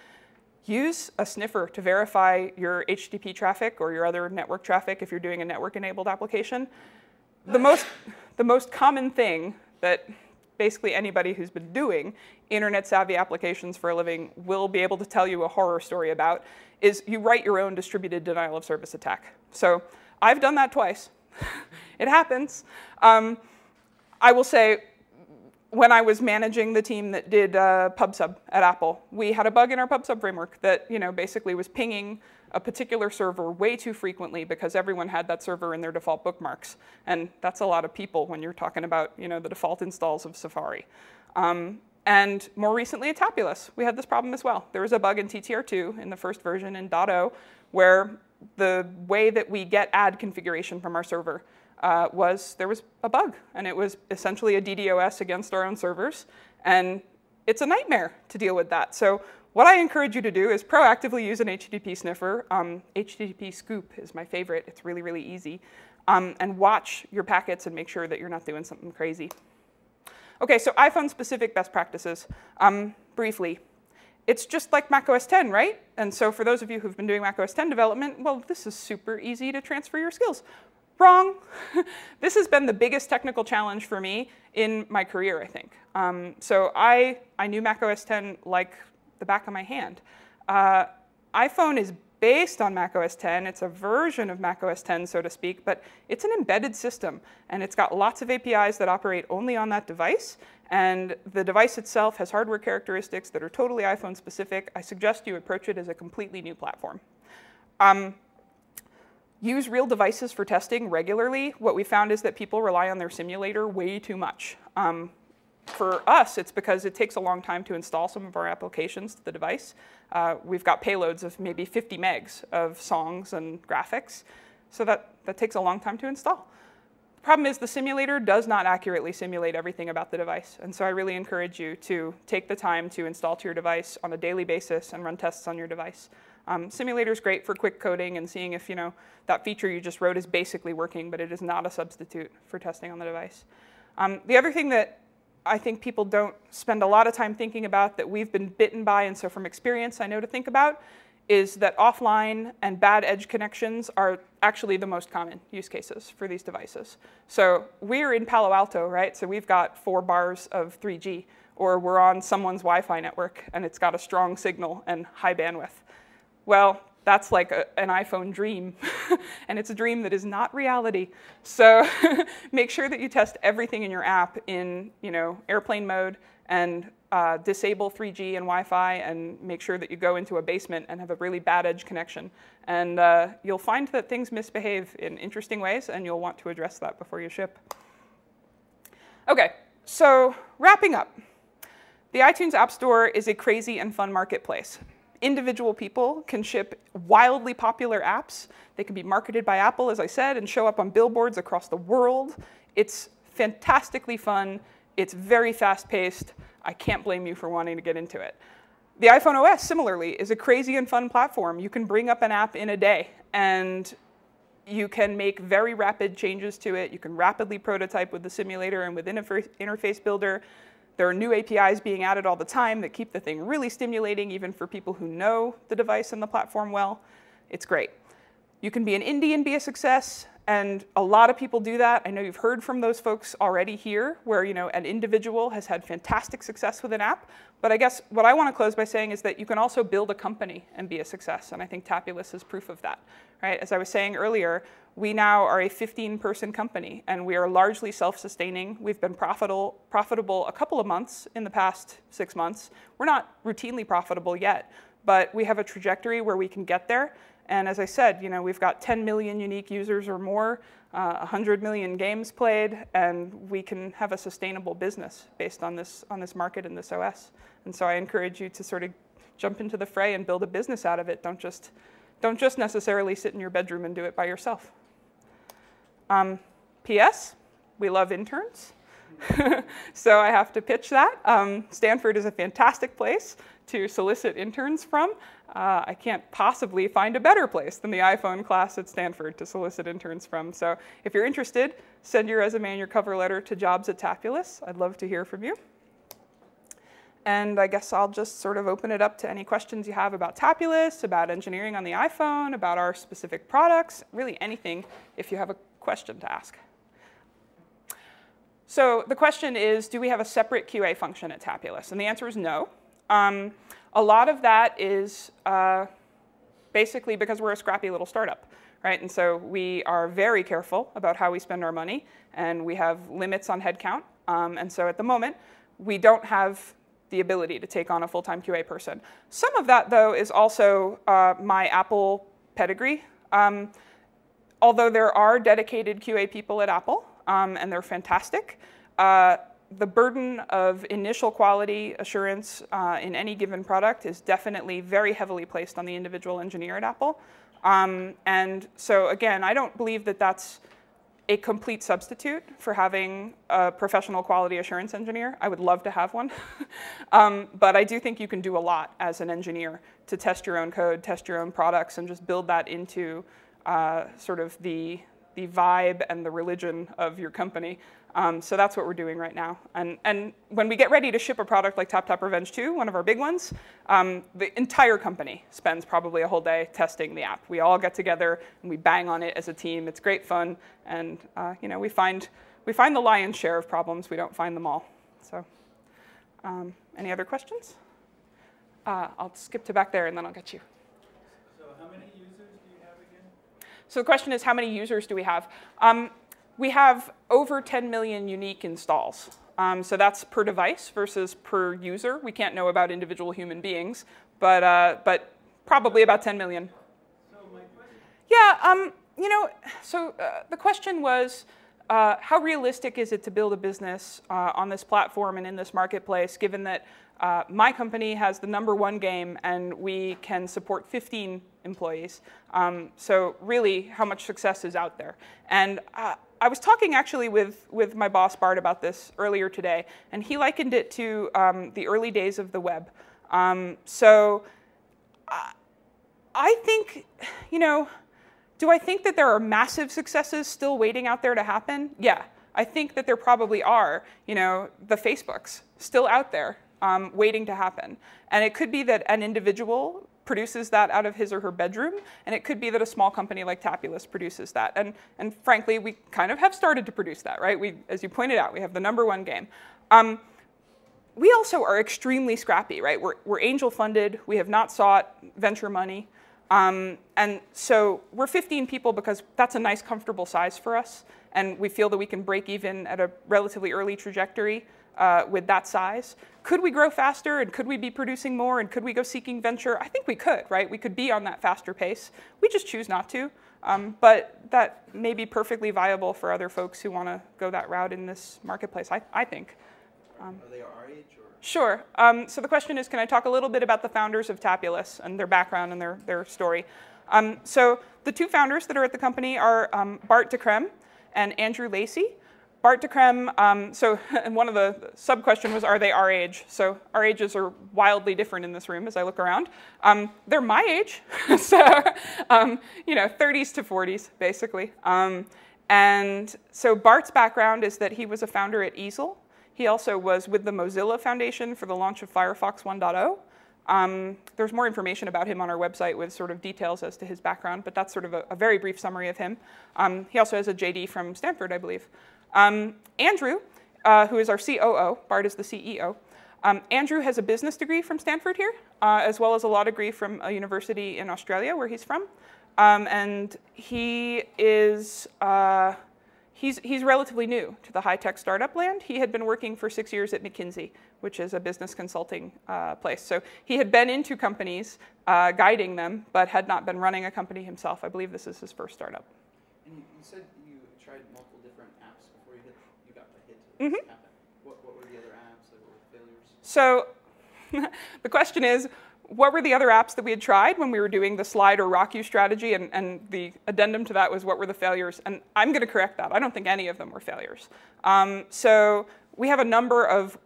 Speaker 2: use a sniffer to verify your HTTP traffic or your other network traffic if you're doing a network-enabled application. The most common thing that basically anybody who's been doing internet-savvy applications for a living will be able to tell you a horror story about is you write your own distributed denial of service attack. So I've done that twice. It happens. I will say, when I was managing the team that did PubSub at Apple, we had a bug in our PubSub framework that basically was pinging a particular server way too frequently because everyone had that server in their default bookmarks. And that's a lot of people when you're talking about the default installs of Safari. And more recently at Tapulous, we had this problem as well. There was a bug in TTR2 in the first version in .0 where the way that we get ad configuration from our server there was a bug, and it was essentially a DDoS against our own servers, and it's a nightmare to deal with that. So what I encourage you to do is proactively use an HTTP sniffer. HTTP scoop is my favorite. It's really, really easy. And watch your packets and make sure that you're not doing something crazy. OK, so iPhone-specific best practices. Briefly, it's just like macOS 10, right? And so for those of you who've been doing macOS 10 development, well, this is super easy to transfer your skills. Wrong. This has been the biggest technical challenge for me in my career, I think. So I knew macOS 10 like the back of my hand. iPhone is based on macOS 10. It's a version of macOS 10, so to speak, but it's an embedded system, and it's got lots of APIs that operate only on that device, and the device itself has hardware characteristics that are totally iPhone specific. I suggest you approach it as a completely new platform. Use real devices for testing regularly. What we found is that people rely on their simulator way too much. For us, it's because it takes a long time to install some of our applications to the device. We've got payloads of maybe 50 megs of songs and graphics, so that takes a long time to install. The problem is the simulator does not accurately simulate everything about the device, and so I really encourage you to take the time to install to your device on a daily basis and run tests on your device. Simulator is great for quick coding and seeing if that feature you just wrote is basically working, but it is not a substitute for testing on the device. The other thing that I think people don't spend a lot of time thinking about that we've been bitten by, and so from experience I know to think about, is that offline and bad edge connections are actually the most common use cases for these devices. So we're in Palo Alto, right? So we've got 4 bars of 3G, or we're on someone's Wi-Fi network, and it's got a strong signal and high bandwidth. Well, that's like an iPhone dream, and it's a dream that is not reality. So make sure that you test everything in your app in airplane mode and disable 3G and Wi-Fi, and make sure that you go into a basement and have a really bad edge connection. And you'll find that things misbehave in interesting ways, and you'll want to address that before you ship. OK, so wrapping up. The iTunes App Store is a crazy and fun marketplace. Individual people can ship wildly popular apps. They can be marketed by Apple, as I said, and show up on billboards across the world. It's fantastically fun. It's very fast-paced. I can't blame you for wanting to get into it. The iPhone OS, similarly, is a crazy and fun platform. You can bring up an app in a day, and you can make very rapid changes to it. You can rapidly prototype with the simulator and with Interface Builder. There are new APIs being added all the time that keep the thing really stimulating, even for people who know the device and the platform well. It's great. You can be an indie and be a success, and a lot of people do that. I know you've heard from those folks already here, where an individual has had fantastic success with an app. But I guess what I want to close by saying is that you can also build a company and be a success, and I think Tapulous is proof of that. Right? As I was saying earlier, we now are a 15-person company, and we are largely self-sustaining. We've been profitable a couple of months in the past 6 months. We're not routinely profitable yet, but we have a trajectory where we can get there. And as I said, we've got 10 million unique users or more, 100 million games played, and we can have a sustainable business based on this market and this OS. And so I encourage you to sort of jump into the fray and build a business out of it. Don't just necessarily sit in your bedroom and do it by yourself. P.S. We love interns. So I have to pitch that. Stanford is a fantastic place to solicit interns from. I can't possibly find a better place than the iPhone class at Stanford to solicit interns from. So if you're interested, send your resume and your cover letter to jobs@Tapulous. I'd love to hear from you. And I guess I'll just sort of open it up to any questions you have about Tapulous, about engineering on the iPhone, about our specific products, really anything if you have a question to ask. So the question is, do we have a separate QA function at Tapulous? And the answer is no. A lot of that is basically because we're a scrappy little startup, right? And so we are very careful about how we spend our money, and we have limits on headcount. And so at the moment, we don't have the ability to take on a full-time QA person. Some of that, though, is also my Apple pedigree. Although there are dedicated QA people at Apple, and they're fantastic, the burden of initial quality assurance in any given product is definitely very heavily placed on the individual engineer at Apple. And so again, I don't believe that that's a complete substitute for having a professional quality assurance engineer. I would love to have one. But I do think you can do a lot as an engineer to test your own code, test your own products, and just build that into sort of the vibe and the religion of your company. So that's what we're doing right now. And when we get ready to ship a product like TapTap Revenge 2, one of our big ones, the entire company spends probably a whole day testing the app. We all get together and we bang on it as a team. It's great fun, and you know, we find the lion's share of problems. We don't find them all. So, any other questions? I'll skip to back there and then I'll get you.
Speaker 1: So how many users do you have again?
Speaker 2: So the question is, how many users do we have? We have over 10 million unique installs. So that's per device versus per user. We can't know about individual human beings, but probably about 10 million.
Speaker 1: So my question.
Speaker 2: Yeah, you know, so the question was, how realistic is it to build a business on this platform and in this marketplace, given that my company has the #1 game and we can support 15 employees? So really, how much success is out there? And I was talking actually with my boss, Bart, about this earlier today, and he likened it to the early days of the web. So I think, you know, do I think that there are massive successes still waiting out there to happen? Yeah, I think that there probably are, you know, the Facebooks still out there waiting to happen. And it could be that an individual produces that out of his or her bedroom, and it could be that a small company like Tapulous produces that. And frankly, we kind of have started to produce that, right? We, as you pointed out, we have the #1 game. We also are extremely scrappy, right? We're angel funded. We have not sought venture money. And so we're 15 people because that's a nice, comfortable size for us. And we feel that we can break even at a relatively early trajectory with that size. Could we grow faster, and could we be producing more, and could we go seeking venture? I think we could, right? We could be on that faster pace. We just choose not to. But that may be perfectly viable for other folks who want to go that route in this marketplace, I think.
Speaker 1: Are they our age? Or?
Speaker 2: Sure. So the question is, can I talk a little bit about the founders of Tapulous and their background and their story? So the two founders that are at the company are Bart de Creme and Andrew Lacey. Bart de Creme, so and one of the sub-question was, are they our age? So our ages are wildly different in this room as I look around. They're my age, so you know, 30s to 40s, basically. And so Bart's background is that he was a founder at Easel. He also was with the Mozilla Foundation for the launch of Firefox 1.0. There's more information about him on our website with sort of details as to his background, but that's sort of a very brief summary of him. He also has a JD from Stanford, I believe. Andrew, who is our COO, Bart is the CEO. Andrew has a business degree from Stanford here, as well as a law degree from a university in Australia, where he's from. And he is he's relatively new to the high-tech startup land. He had been working for 6 years at McKinsey, which is a business consulting place. So he had been into companies, guiding them, but had not been running a company himself. I believe this is his first startup.
Speaker 1: And you said you tried multiple different apps before you got the hit
Speaker 2: Mm-hmm.
Speaker 1: happen. What were the other apps that were failures?
Speaker 2: So the question is, what were the other apps that we had tried when we were doing the slide or rock you strategy? And the addendum to that was, what were the failures? And I'm going to correct that. I don't think any of them were failures. So we have a number of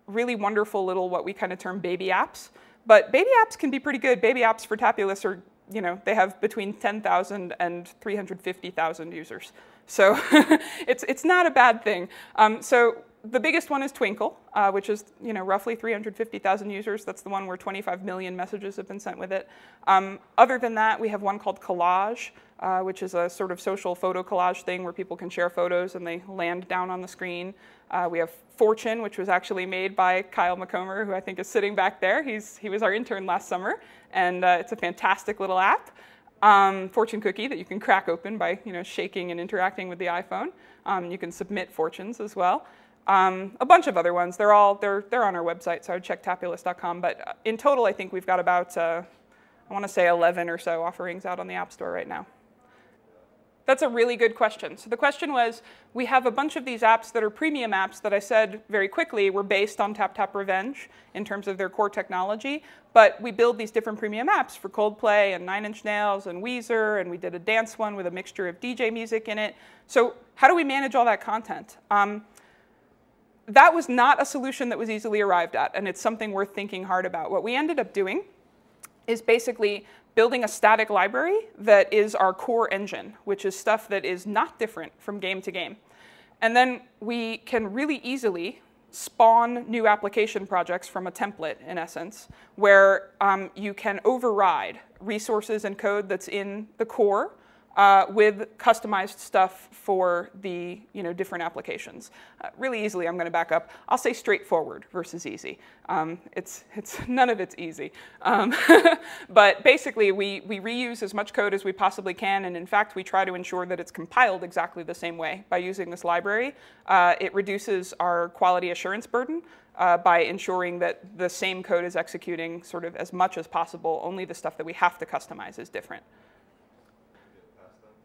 Speaker 2: really wonderful little, what we kind of term baby apps. But baby apps can be pretty good. Baby apps for Tapulous are, they have between 10,000 and 350,000 users. So it's not a bad thing. So the biggest one is Twinkle, which is roughly 350,000 users. That's the one where 25 million messages have been sent with it. Other than that, we have one called Collage, which is a sort of social photo collage thing where people can share photos and they land down on the screen. We have Fortune, which was actually made by Kyle McComber, who I think is sitting back there. He was our intern last summer, and it's a fantastic little app. Fortune cookie that you can crack open by shaking and interacting with the iPhone. You can submit fortunes as well. A bunch of other ones. They're on our website, so I would check tapulous.com. But in total, I think we've got about I want to say 11 or so offerings out on the App Store right now. That's a really good question. So the question was, we have a bunch of these apps that are premium apps that I said very quickly were based on Tap Tap Revenge in terms of their core technology, but we build these different premium apps for Coldplay and Nine Inch Nails and Weezer, and we did a dance one with a mixture of DJ music in it. So how do we manage all that content? That was not a solution that was easily arrived at, and it's something worth thinking hard about. What we ended up doing is basically building a static library that is our core engine, which is stuff that is not different from game to game. And then we can really easily spawn new application projects from a template, in essence, where you can override resources and code that's in the core with customized stuff for the different applications. Really easily, I'm going to back up. I'll say straightforward versus easy. It's none of it's easy. But basically, we reuse as much code as we possibly can, and in fact, we try to ensure that it's compiled exactly the same way by using this library. It reduces our quality assurance burden by ensuring that the same code is executing sort of as much as possible. Only the stuff that we have to customize is different.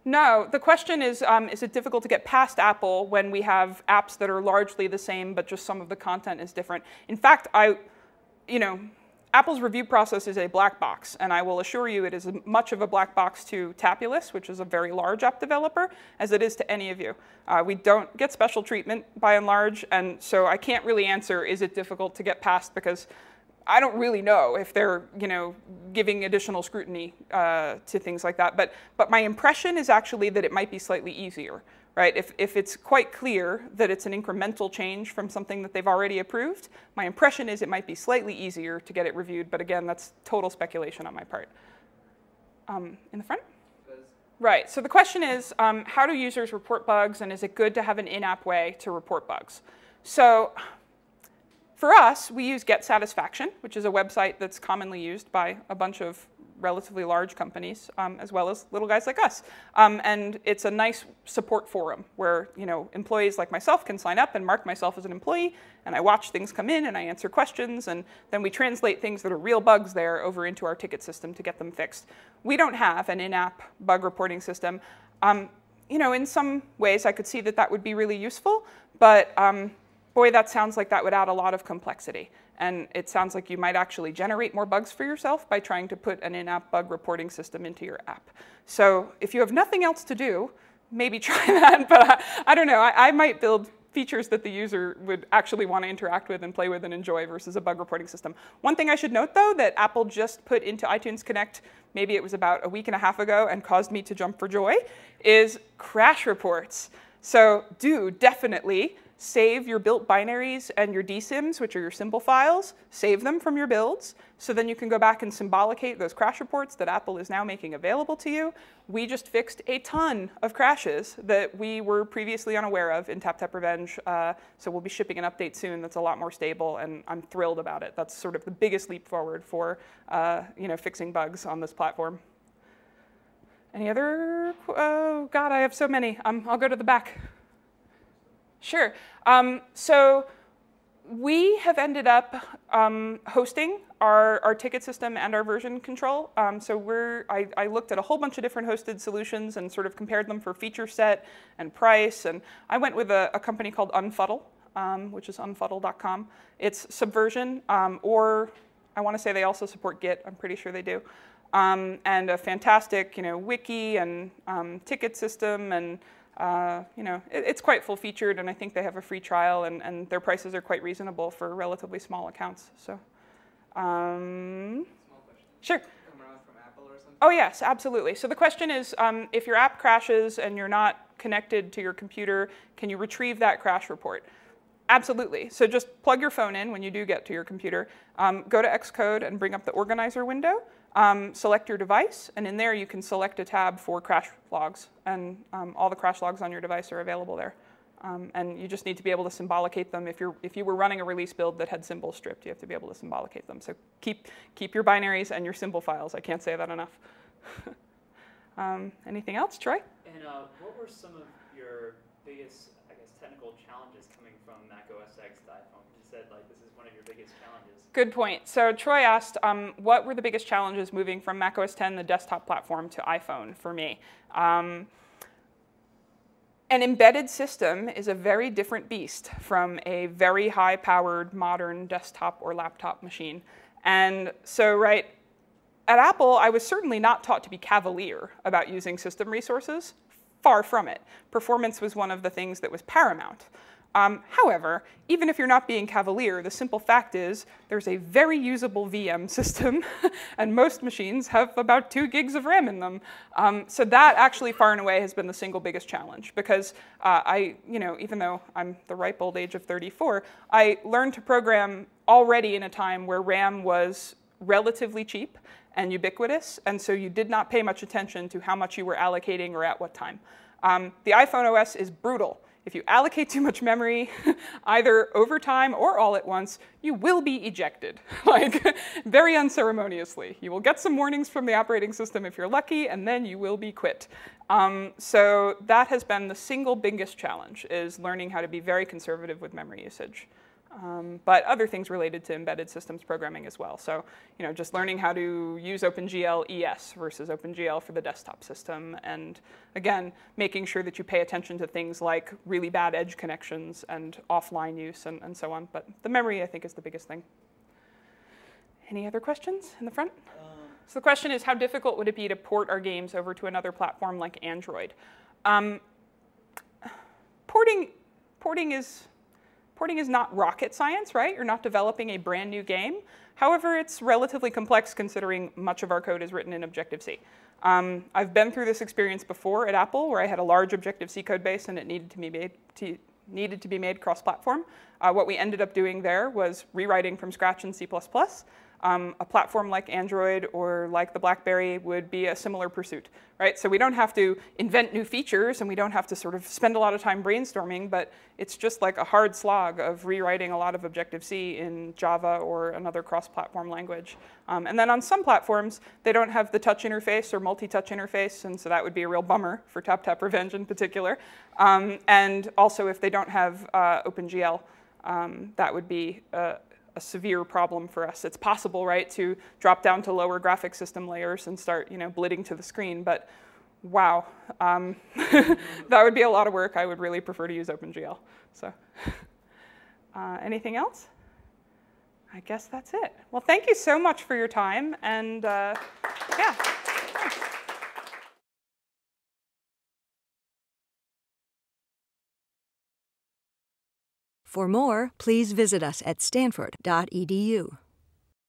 Speaker 2: No, the question is it difficult to get past Apple when we have apps that are largely the same, but just some of the content is different? In fact, Apple's review process is a black box, and I will assure you it is as much of a black box to Tapulous, which is a very large app developer, as it is to any of you. We don't get special treatment by and large, and so I can't really answer, is it difficult to get past, because I don't really know if they're, giving additional scrutiny to things like that. But my impression is actually that it might be slightly easier, right? If it's quite clear that it's an incremental change from something that they've already approved, my impression is it might be slightly easier to get it reviewed. But again, that's total speculation on my part. In the front? Right. So the question is, how do users report bugs, and is it good to have an in-app way to report bugs? So for us, we use Get Satisfaction, which is a website that's commonly used by a bunch of relatively large companies, as well as little guys like us. And it's a nice support forum where employees like myself can sign up and mark myself as an employee, and I watch things come in and I answer questions, and then we translate things that are real bugs there over into our ticket system to get them fixed. We don't have an in-app bug reporting system. In some ways, I could see that would be really useful, but boy, that sounds like that would add a lot of complexity. And it sounds like you might actually generate more bugs for yourself by trying to put an in-app bug reporting system into your app. So if you have nothing else to do, maybe try that. But I don't know. I might build features that the user would actually want to interact with and play with and enjoy versus a bug reporting system. One thing I should note, though, that Apple just put into iTunes Connect, maybe it was about a week and a half ago, and caused me to jump for joy, is crash reports. So do definitely save your built binaries and your DSIMs, which are your symbol files. Save them from your builds, so then you can go back and symbolicate those crash reports that Apple is now making available to you. We just fixed a ton of crashes that we were previously unaware of in Tap Tap Revenge, so we'll be shipping an update soon that's a lot more stable, and I'm thrilled about it. That's sort of the biggest leap forward for fixing bugs on this platform. Any other? Oh, God, I have so many. I'll go to the back. Sure. So we have ended up hosting our ticket system and our version control. I looked at a whole bunch of different hosted solutions and sort of compared them for feature set and price. And I went with a company called Unfuddle, which is unfuddle.com. It's Subversion, or I want to say they also support Git. I'm pretty sure they do. And a fantastic, wiki and ticket system, and it's quite full-featured, and I think they have a free trial, and their prices are quite reasonable for relatively small accounts. So,
Speaker 1: Small question.
Speaker 2: Sure.
Speaker 1: Come around from Apple or something?
Speaker 2: Oh, yes, absolutely. So the question is, if your app crashes and you're not connected to your computer, can you retrieve that crash report? Absolutely. So just plug your phone in when you do get to your computer. Go to Xcode and bring up the organizer window. Select your device, and in there you can select a tab for crash logs. And all the crash logs on your device are available there. And you just need to be able to symbolicate them. If you were running a release build that had symbols stripped, you have to be able to symbolicate them. So keep your binaries and your symbol files. I can't say that enough. Anything else, Troy?
Speaker 4: And what were some of your biggest, I guess, technical challenges coming from Mac OS X to iPhone? You said like this is one of your biggest challenges.
Speaker 2: Good point. So Troy asked, what were the biggest challenges moving from Mac OS X, the desktop platform, to iPhone for me? An embedded system is a very different beast from a very high-powered modern desktop or laptop machine. And so, right, at Apple, I was certainly not taught to be cavalier about using system resources. Far from it. Performance was one of the things that was paramount. However, even if you're not being cavalier, the simple fact is there's a very usable VM system, and most machines have about 2 gigs of RAM in them. So that actually far and away has been the single biggest challenge, because even though I'm the ripe old age of 34, I learned to program already in a time where RAM was relatively cheap and ubiquitous, and so you did not pay much attention to how much you were allocating or at what time. The iPhone OS is brutal. If you allocate too much memory, either over time or all at once, you will be ejected, like very unceremoniously. You will get some warnings from the operating system if you're lucky, and then you will be quit. So that has been the single biggest challenge, is learning how to be very conservative with memory usage. But other things related to embedded systems programming as well. So, just learning how to use OpenGL ES versus OpenGL for the desktop system. And again, making sure that you pay attention to things like really bad edge connections and offline use and so on. But the memory, I think, is the biggest thing. Any other questions in the front? So the question is, how difficult would it be to port our games over to another platform like Android? Porting is not rocket science, right? You're not developing a brand new game. However, it's relatively complex considering much of our code is written in Objective-C. I've been through this experience before at Apple, where I had a large Objective-C code base and it needed to be made cross-platform. What we ended up doing there was rewriting from scratch in C++. A platform like Android or like the BlackBerry would be a similar pursuit, right? So we don't have to invent new features and we don't have to sort of spend a lot of time brainstorming, but it's just like a hard slog of rewriting a lot of Objective-C in Java or another cross-platform language. And then on some platforms, they don't have the touch interface or multi-touch interface, and so that would be a real bummer for Tap Revenge in particular. And also, if they don't have OpenGL, that would be a severe problem for us. It's possible, right, to drop down to lower graphic system layers and start, blitting to the screen, but wow, that would be a lot of work. I would really prefer to use OpenGL. So, anything else? I guess that's it. Well, thank you so much for your time, and yeah. Thanks.
Speaker 5: For more, please visit us at stanford.edu.